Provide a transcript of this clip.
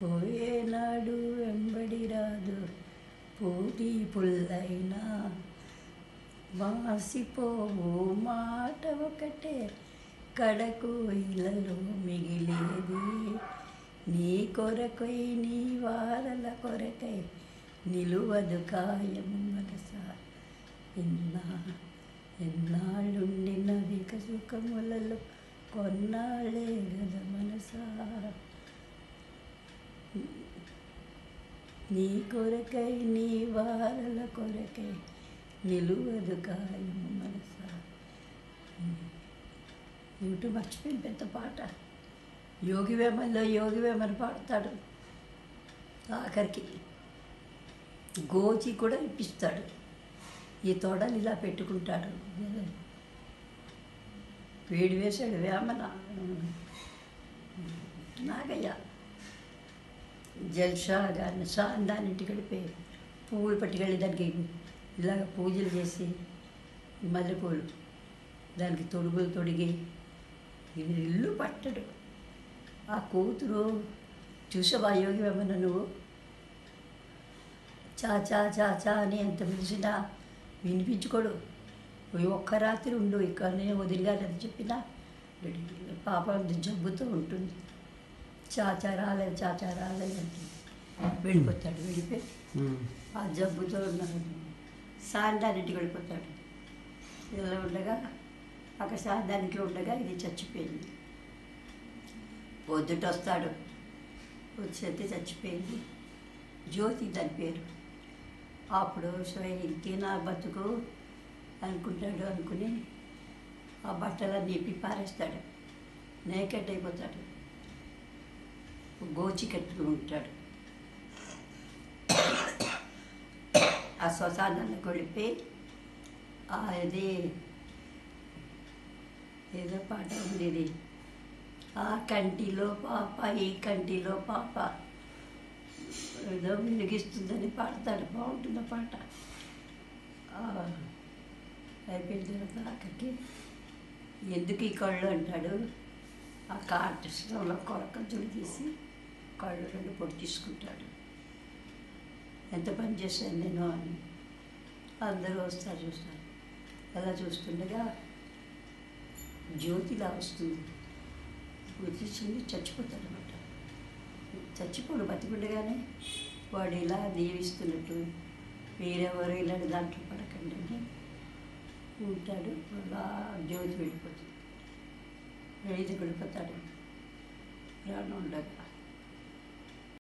పోయేనాడు వెంబడి రాదు పూటి పుల్లైనా వాసిపోవు మాట ఒకటే కడకు ఇళ్ళలో మిగిలేది నీ కొరకై నీ వారల కొరకై నిలువదు కాయము మనస ఎన్నాళ్ళుండినది సుఖములలో కొన్నాళ్ళే గద మనసా నీ కొరకై నీ వారల కొరకై నిలువదు కాయము మనసా. ఏమిటో మర్చిపోయింది పెద్ద పాట. యోగి వేమని పాడతాడు. ఆఖరికి గోచి కూడా ఇప్పిస్తాడు. ఈ తొడలు ఇలా పెట్టుకుంటాడు. వేడి వేశాడు వేమన. నాగయ్య జల్షా గారిని దాని ఇంటికి వెళ్ళిపోయి పువ్వులు పట్టుకెళ్ళి దానికి ఇలాగ పూజలు చేసి మల్లెపూలు దానికి తొడుగులు తొడిగి ఇల్లు పట్టడు. ఆ కూతురు చూసావా యోగి వేమన నువ్వు చా చా చా చా అని ఎంత పిలిచినా వినిపించుకోడు. ఒక్క రాత్రి ఉండు ఇక్కడ నేను వదిలిగాలని చెప్పినా పాపం జబ్బుతో ఉంటుంది. చాచా రాలేదు అంటుంది. వెళ్ళిపోతాడు. వెళ్ళిపోయి ఆ జబ్బుతో సాయంత్రానికి వెళ్ళిపోతాడు. ఇలా ఉండగా అక్కడ సాయంత్రానికి ఉండగా ఇది చచ్చిపోయింది. పొద్దుట వస్తాడు. వచ్చేస్తే చచ్చిపోయింది. జ్యోతి దాని పేరు. అప్పుడు ఇంకే నా బతుకు అనుకుని ఆ బట్టలన్నీ ఇప్పి పారేస్తాడు. నేకెట్ అయిపోతాడు. గోచి కట్టుకుని ఉంటాడు. ఆ శ్మశానానికి వెళ్ళిపోయి అది ఏదో పాట ఉండేది. ఆ కంటిలో పాప ఈ కంటిలో పాప ఏదో వెలిగిస్తుందని పాడతాడు. బాగుంటుంది పాట. అయిపోయిన తర్వాత అక్కడికి ఎందుకు ఈ కళ్ళు అంటాడు. ఆ కార్టిస్టంలో కొరకలు తీసి కళ్ళు రెండు పొడి తీసుకుంటాడు. ఎంత పని చేశాను నేను అని అందరూ వస్తారు చూస్తారు. అలా చూస్తుండగా జ్యోతిలా వస్తుంది. వచ్చేసింది చచ్చిపోతాడు అనమాట. చచ్చిపోడు బతికుండగానే వాడు ఇలా దీవిస్తున్నట్టు వేరెవరు ఇలాంటి దాంట్లో పడకండి అని ఉంటాడు. అలా జ్యోతి వెళ్ళిపోతుంది. వెళ్ళిపోతాడు ప్రాణం ఉండగా.